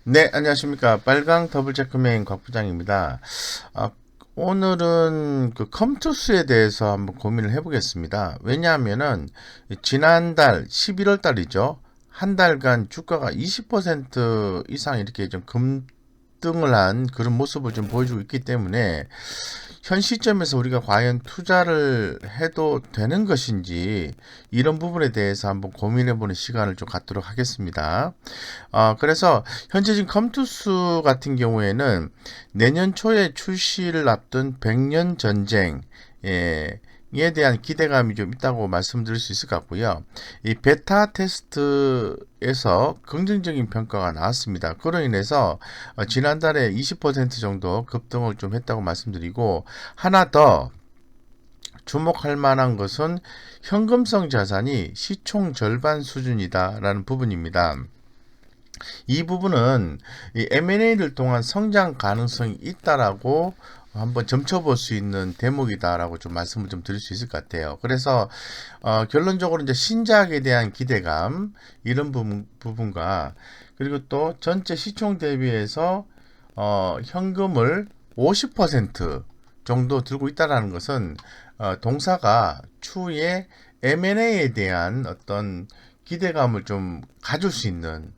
네, 안녕하십니까. 빨강 더블 체크맨 곽 부장입니다. 아, 오늘은 그 컴투스에 대해서 한번 고민을 해보겠습니다. 왜냐하면은 지난달 11월 달이죠. 한 달간 주가가 20% 이상 이렇게 좀 급등을 한 그런 모습을 좀 보여주고 있기 때문에 현 시점에서 우리가 과연 투자를 해도 되는 것인지 이런 부분에 대해서 한번 고민해보는 시간을 좀 갖도록 하겠습니다. 그래서 현재 지금 컴투스 같은 경우에는 내년 초에 출시를 앞둔 백년 전쟁, 에 대한 기대감이 좀 있다고 말씀드릴 수 있을 것 같고요. 이 베타 테스트에서 긍정적인 평가가 나왔습니다. 그로 인해서 지난달에 20% 정도 급등을 좀 했다고 말씀드리고, 하나 더 주목할 만한 것은 현금성 자산이 시총 절반 수준이다라는 부분입니다. 이 부분은 이 M&A를 통한 성장 가능성이 있다라고 한번 점쳐볼 수 있는 대목이다라고 좀 말씀을 좀 드릴 수 있을 것 같아요. 그래서 결론적으로 이제 신작에 대한 기대감 이런 부분과 그리고 또 전체 시총 대비해서 현금을 50% 정도 들고 있다라는 것은 동사가 추후에 M&A에 대한 어떤 기대감을 좀 가질 수 있는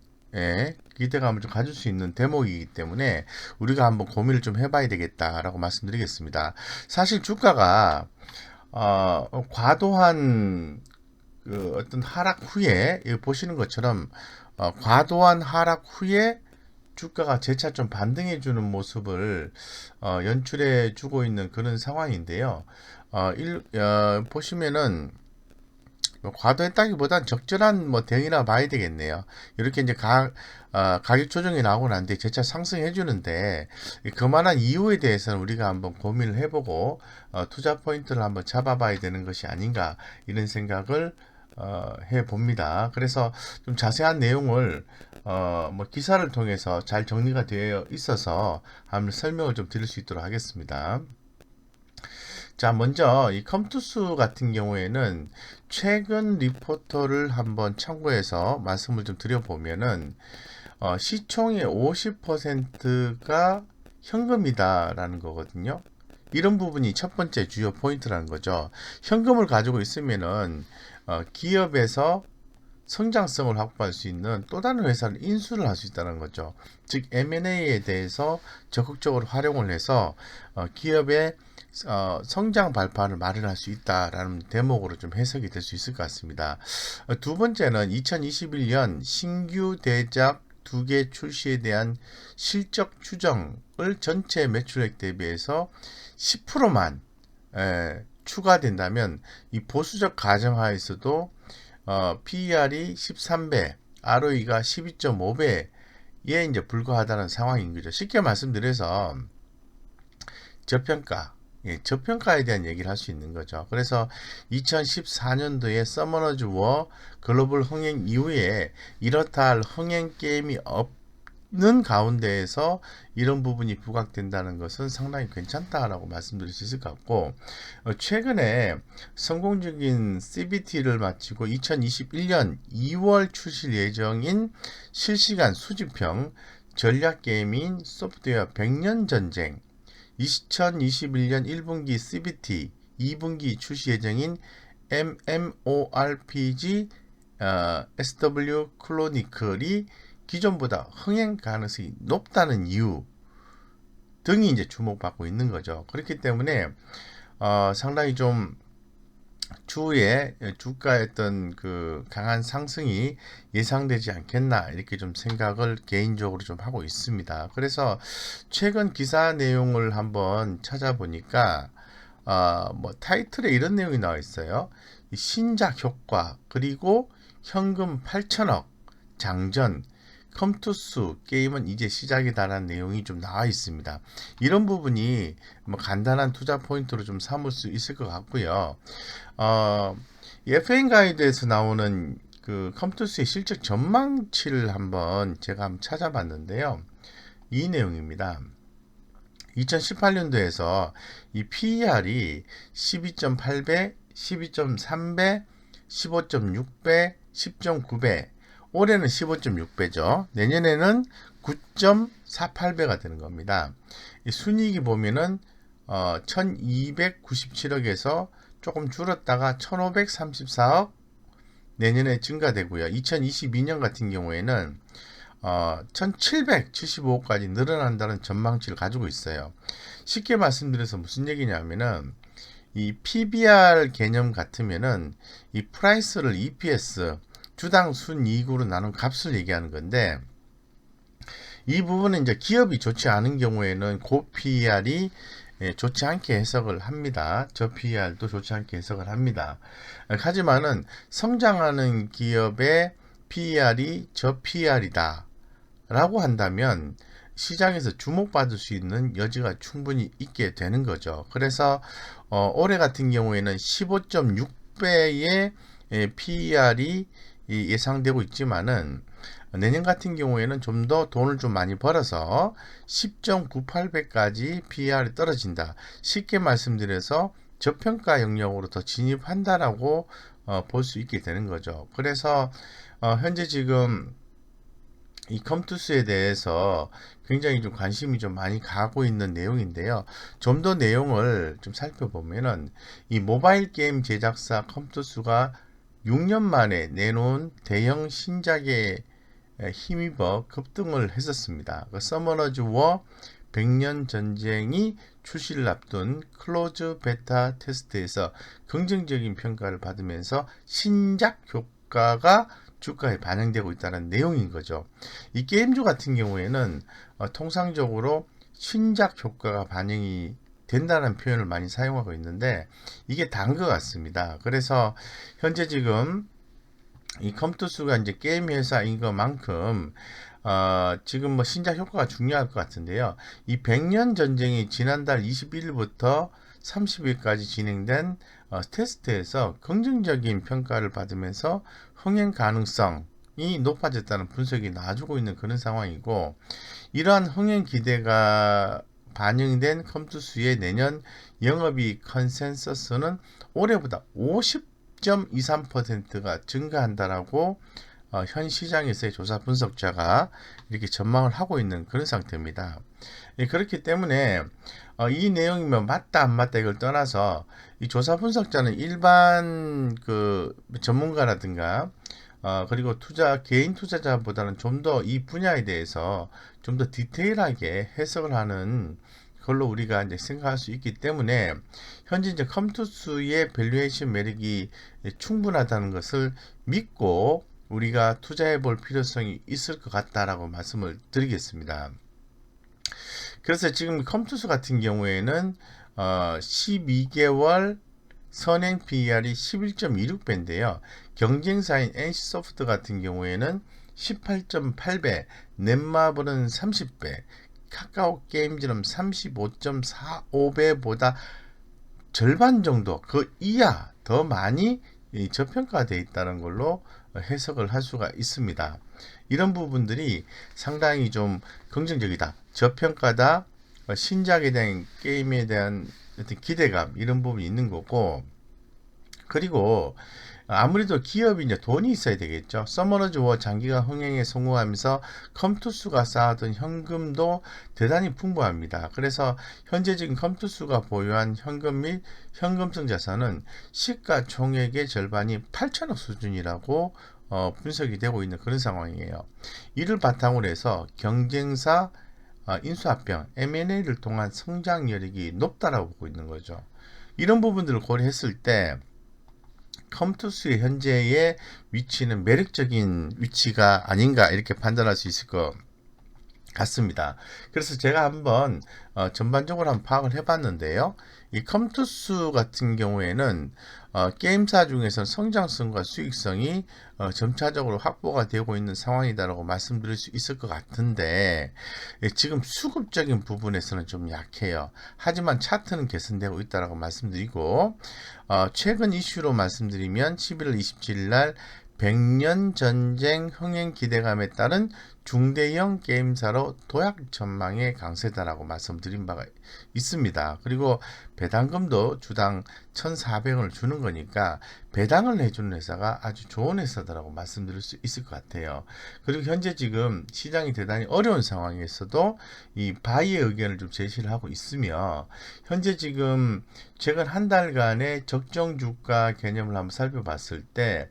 기대감을 좀 가질 수 있는 대목이기 때문에 우리가 한번 고민을 좀 해봐야 되겠다라고 말씀드리겠습니다. 사실 주가가 과도한 그 어떤 하락 후에 보시는 것처럼 과도한 하락 후에 주가가 재차 좀 반등해주는 모습을 연출해 주고 있는 그런 상황인데요. 보시면은 뭐 과도했다기보단 적절한 뭐 대응이라 봐야 되겠네요. 이렇게 이제 가격 조정이 나오고 난 뒤에 재차 상승해 주는데 그만한 이유에 대해서는 우리가 한번 고민을 해보고 투자 포인트를 한번 잡아봐야 되는 것이 아닌가 이런 생각을 해 봅니다. 그래서 좀 자세한 내용을 뭐 기사를 통해서 잘 정리가 되어 있어서 한번 설명을 좀 드릴 수 있도록 하겠습니다. 자, 먼저 이 컴투스 같은 경우에는 최근 리포터를 한번 참고해서 말씀을 좀 드려보면은 시총의 50%가 현금이다라는 거거든요. 이런 부분이 첫 번째 주요 포인트라는 거죠. 현금을 가지고 있으면은 기업에서 성장성을 확보할 수 있는 또 다른 회사를 인수를 할 수 있다는 거죠. 즉 M&A에 대해서 적극적으로 활용을 해서 기업의 성장 발판을 마련할 수 있다라는 대목으로 좀 해석이 될 수 있을 것 같습니다. 두 번째는 2021년 신규 대작 두 개 출시에 대한 실적 추정을 전체 매출액 대비해서 10%만 추가된다면 이 보수적 가정하에서도 PER이 13배, ROE가 12.5배에 이제 불과하다는 상황인 거죠. 쉽게 말씀드려서 저평가, 저평가에 대한 얘기를 할 수 있는 거죠. 그래서 2014년도에 서머너즈 워 글로벌 흥행 이후에 이렇다 할 흥행 게임이 없는 가운데에서 이런 부분이 부각된다는 것은 상당히 괜찮다라고 말씀드릴 수 있을 것 같고, 최근에 성공적인 CBT를 마치고 2021년 2월 출시 예정인 실시간 수집형 전략 게임인 소프트웨어 100년 전쟁, 2021년 1분기 CBT, 2분기 출시 예정인 MMORPG SW 클로니클이 기존보다 흥행 가능성이 높다는 이유 등이 이제 주목받고 있는 거죠. 그렇기 때문에 상당히 좀 추후에 주가의 어떤 그 강한 상승이 예상되지 않겠나 이렇게 좀 생각을 개인적으로 좀 하고 있습니다. 그래서 최근 기사 내용을 한번 찾아보니까 뭐 타이틀에 이런 내용이 나와 있어요. 신작 효과 그리고 현금 8천억 장전 컴투스 게임은 이제 시작이다라는 내용이 좀 나와 있습니다. 이런 부분이 뭐 간단한 투자 포인트로 좀 삼을 수 있을 것 같고요. 이 FN 가이드에서 나오는 그 컴투스의 실적 전망치를 한번 제가 한번 찾아봤는데요. 이 내용입니다. 2018년도에서 이 PER이 12.8배, 12.3배, 15.6배, 10.9배, 올해는 15.6배죠. 내년에는 9.48배가 되는 겁니다. 이 순이익이 보면은 1297억에서 조금 줄었다가 1534억 내년에 증가되고요. 2022년 같은 경우에는 1775억까지 늘어난다는 전망치를 가지고 있어요. 쉽게 말씀드려서 무슨 얘기냐면은 이 PBR 개념 같으면은 이 프라이스를 EPS 주당 순이익으로 나눈 값을 얘기하는 건데, 이 부분은 이제 기업이 좋지 않은 경우에는 고 PER이 좋지 않게 해석을 합니다. 저 PER도 좋지 않게 해석을 합니다. 하지만은 성장하는 기업의 PER이 저 PER이다 라고 한다면 시장에서 주목받을 수 있는 여지가 충분히 있게 되는 거죠. 그래서 올해 같은 경우에는 15.6배의 PER이 예상되고 있지만은 내년 같은 경우에는 좀 더 돈을 좀 많이 벌어서 10.98배까지 PER이 떨어진다. 쉽게 말씀드려서 저평가 영역으로 더 진입한다라고 볼 수 있게 되는 거죠. 그래서 현재 지금 이 컴투스에 대해서 굉장히 좀 관심이 좀 많이 가고 있는 내용인데요. 좀 더 내용을 좀 살펴보면은 이 모바일 게임 제작사 컴투스가 6년 만에 내놓은 대형 신작에 힘입어 급등을 했었습니다. 서머너즈 워 100년 전쟁이 출시를 앞둔 클로즈 베타 테스트에서 긍정적인 평가를 받으면서 신작 효과가 주가에 반영되고 있다는 내용인 거죠. 이 게임주 같은 경우에는 통상적으로 신작 효과가 반영이 된다는 표현을 많이 사용하고 있는데, 이게 다른 것 같습니다. 그래서 현재 지금 이 컴투스가 이제 게임 회사인 것만큼 지금 뭐 신작 효과가 중요할 것 같은데요. 이 100년 전쟁이 지난달 21일부터 30일까지 진행된 테스트에서 긍정적인 평가를 받으면서 흥행 가능성이 높아졌다는 분석이 나와주고 있는 그런 상황이고, 이러한 흥행 기대가 반영된 컴투스의 내년 영업이익 컨센서스는 올해보다 50.23%가 증가한다라고 현 시장에서의 조사 분석자가 이렇게 전망을 하고 있는 그런 상태입니다. 그렇기 때문에 이 내용이면 맞다 안 맞다 이걸 떠나서 이 조사 분석자는 일반 그 전문가라든가 그리고 개인 투자자보다는 좀 더 이 분야에 대해서 좀 더 디테일하게 해석을 하는 걸로 우리가 이제 생각할 수 있기 때문에 현재 이제 컴투스의 밸류에이션 매력이 충분하다는 것을 믿고 우리가 투자해 볼 필요성이 있을 것 같다라고 말씀을 드리겠습니다. 그래서 지금 컴투스 같은 경우에는 12개월 선행 PER이 11.26배인데요. 경쟁사인 NC소프트 같은 경우에는 18.8배, 넷마블은 30배, 카카오 게임즈는 35.45배보다 절반 정도, 그 이하 더 많이 저평가되어 있다는 걸로 해석을 할 수가 있습니다. 이런 부분들이 상당히 좀 긍정적이다, 저평가다, 신작에 대한 게임에 대한 어떤 기대감, 이런 부분이 있는 거고, 그리고 아무래도 기업이 이제 돈이 있어야 되겠죠. 서머너즈 워 장기간 흥행에 성공하면서 컴투스가 쌓아둔 현금도 대단히 풍부합니다. 그래서 현재 지금 컴투스가 보유한 현금 및 현금성 자산은 시가총액의 절반이 8천억 수준이라고 분석이 되고 있는 그런 상황이에요. 이를 바탕으로 해서 경쟁사 인수합병, M&A를 통한 성장 여력이 높다라고 보고 있는 거죠. 이런 부분들을 고려했을 때 컴투스의 현재의 위치는 매력적인 위치가 아닌가 이렇게 판단할 수 있을 것 같습니다. 그래서 제가 한번 전반적으로 한번 파악을 해봤는데요. 이 컴투스 같은 경우에는 게임사 중에서 성장성과 수익성이 점차적으로 확보가 되고 있는 상황이다라고 말씀드릴 수 있을 것 같은데, 지금 수급적인 부분에서는 좀 약해요. 하지만 차트는 개선되고 있다라고 말씀드리고, 최근 이슈로 말씀드리면 11월 27일 날 백년 전쟁 흥행 기대감에 따른 중대형 게임사로 도약 전망의 강세다라고 말씀드린 바가 있습니다. 그리고 배당금도 주당 1,400원을 주는 거니까 배당을 해주는 회사가 아주 좋은 회사다라고 말씀드릴 수 있을 것 같아요. 그리고 현재 지금 시장이 대단히 어려운 상황에서도 이 바이의 의견을 좀 제시를 하고 있으며, 현재 지금 최근 한 달간의 적정 주가 개념을 한번 살펴봤을 때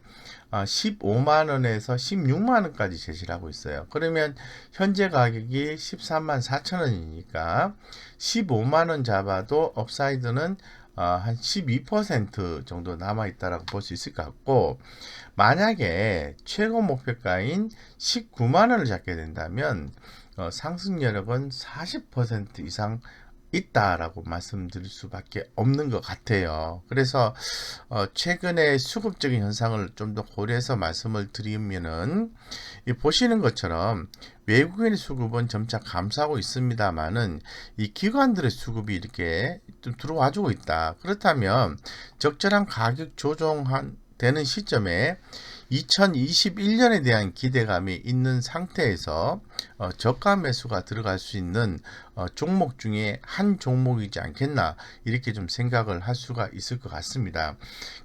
15만원에서 16만원까지 제시를 하고 있어요. 그러면 현재 가격이 13만 4천원이니까 15만원 잡아도 업사이드는 한 12% 정도 남아있다라고 볼 수 있을 것 같고, 만약에 최고 목표가인 19만원을 잡게 된다면 상승 여력은 40% 이상 있다라고 말씀드릴 수밖에 없는 것 같아요. 그래서 최근에 수급적인 현상을 좀 더 고려해서 말씀을 드리면은, 보시는 것처럼 외국인의 수급은 점차 감소하고 있습니다만은 이 기관들의 수급이 이렇게 좀 들어와주고 있다. 그렇다면 적절한 가격 조정한 되는 시점에 2021년에 대한 기대감이 있는 상태에서 저가 매수가 들어갈 수 있는 종목 중에 한 종목이지 않겠나, 이렇게 좀 생각을 할 수가 있을 것 같습니다.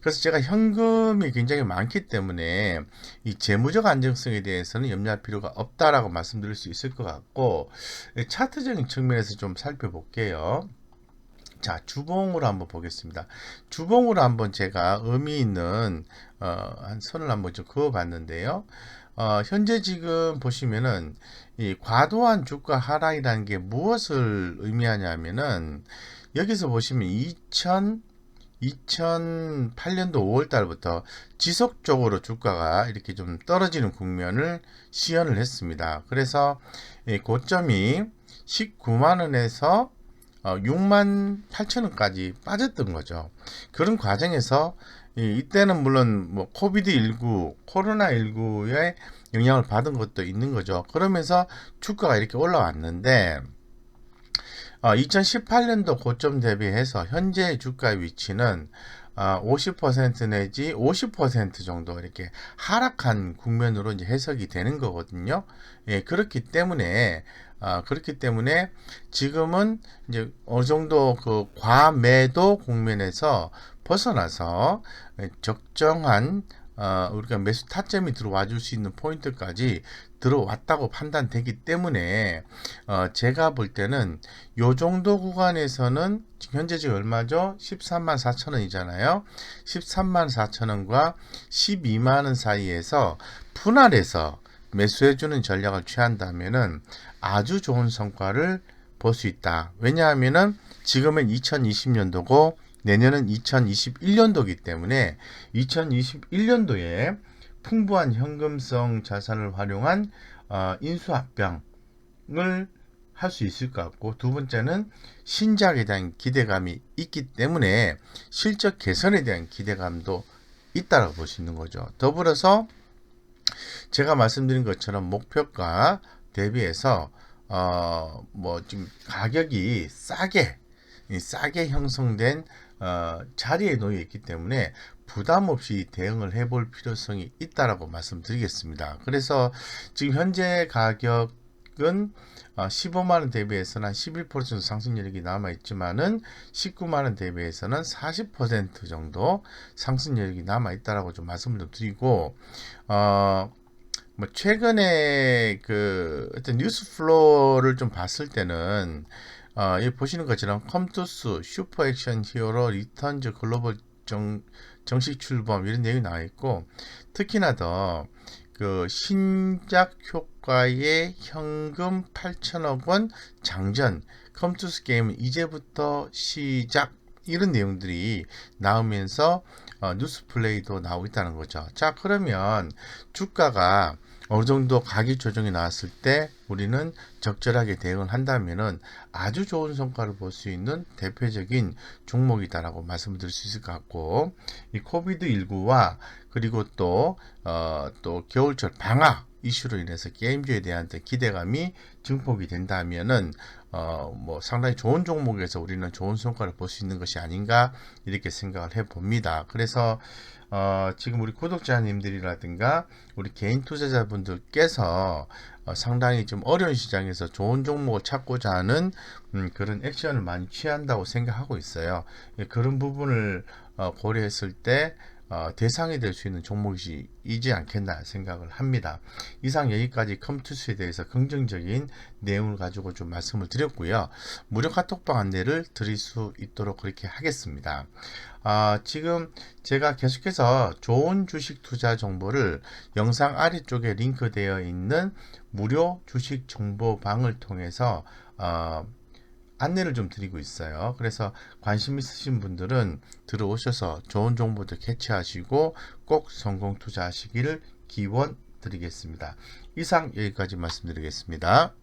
그래서 제가 현금이 굉장히 많기 때문에 이 재무적 안정성에 대해서는 염려할 필요가 없다라고 말씀드릴 수 있을 것 같고, 차트적인 측면에서 좀 살펴볼게요. 자, 주봉으로 한번 보겠습니다. 주봉으로 한번 제가 의미 있는 한 선을 한번 좀 그어 봤는데요. 현재 지금 보시면은 이 과도한 주가 하락이라는 게 무엇을 의미하냐면은, 여기서 보시면 2008년도 5월 달부터 지속적으로 주가가 이렇게 좀 떨어지는 국면을 시연을 했습니다. 그래서 이 고점이 19만원에서 6만 8천원까지 빠졌던 거죠. 그런 과정에서 이때는 물론 뭐 코비드19, 코로나19의 영향을 받은 것도 있는 거죠. 그러면서 주가가 이렇게 올라왔는데 2018년도 고점 대비해서 현재 주가의 위치는 50% 내지 50% 정도 이렇게 하락한 국면으로 이제 해석이 되는 거거든요. 예, 그렇기 때문에 지금은 이제 어느 정도 그 과매도 국면에서 벗어나서 적정한 우리가 매수 타점이 들어와 줄 수 있는 포인트까지 들어왔다고 판단되기 때문에 제가 볼 때는 요 정도 구간에서는 지금 현재 지금 얼마죠? 13만 4천원이잖아요. 13만 4천원과 12만원 사이에서 분할해서 매수해주는 전략을 취한다면은 아주 좋은 성과를 볼 수 있다. 왜냐하면은 지금은 2020년도고 내년은 2021년도이기 때문에 2021년도에 풍부한 현금성 자산을 활용한 인수합병을 할 수 있을 것 같고, 두 번째는 신작에 대한 기대감이 있기 때문에 실적 개선에 대한 기대감도 있다고 볼 수 있는 거죠. 더불어서 제가 말씀드린 것처럼 목표가 대비해서 뭐 지금 가격이 싸게 형성된 자리에 놓여 있기 때문에 부담 없이 대응을 해볼 필요성이 있다라고 말씀드리겠습니다. 그래서 지금 현재 가격은 15만원 대비해서는 한 11% 정도 상승 여력이 남아 있지만은 19만원 대비해서는 40% 정도 상승 여력이 남아 있다라고 좀 말씀을 좀 드리고, 뭐 최근에 그 어떤 뉴스 플로우를 좀 봤을 때는 여기 보시는 것처럼 컴투스, 슈퍼 액션 히어로, 리턴즈 글로벌 정식 출범 이런 내용이 나와 있고, 특히나 더 그 신작 효과의 현금 8천억 원 장전, 컴투스 게임은 이제부터 시작, 이런 내용들이 나오면서 뉴스 플레이도 나오고 있다는 거죠. 자, 그러면 주가가 어느 정도 가격 조정이 나왔을 때 우리는 적절하게 대응을 한다면은 아주 좋은 성과를 볼 수 있는 대표적인 종목이다라고 말씀드릴 수 있을 것 같고, 이 코비드19와 그리고 또 겨울철 방학 이슈로 인해서 게임주에 대한 기대감이 증폭이 된다면은 뭐 상당히 좋은 종목에서 우리는 좋은 성과를 볼 수 있는 것이 아닌가 이렇게 생각을 해 봅니다. 그래서 지금 우리 구독자님들이라든가 우리 개인 투자자분들께서 상당히 좀 어려운 시장에서 좋은 종목을 찾고자 하는 그런 액션을 많이 취한다고 생각하고 있어요. 예, 그런 부분을 고려했을 때 대상이 될 수 있는 종목이지 않겠나 생각을 합니다. 이상 여기까지 컴투스에 대해서 긍정적인 내용을 가지고 좀 말씀을 드렸고요. 무료 카톡방 안내를 드릴 수 있도록 그렇게 하겠습니다. 지금 제가 계속해서 좋은 주식 투자 정보를 영상 아래쪽에 링크되어 있는 무료 주식 정보방을 통해서 안내를 좀 드리고 있어요. 그래서 관심 있으신 분들은 들어오셔서 좋은 정보들 캐치하시고 꼭 성공 투자하시기를 기원 드리겠습니다. 이상 여기까지 말씀드리겠습니다.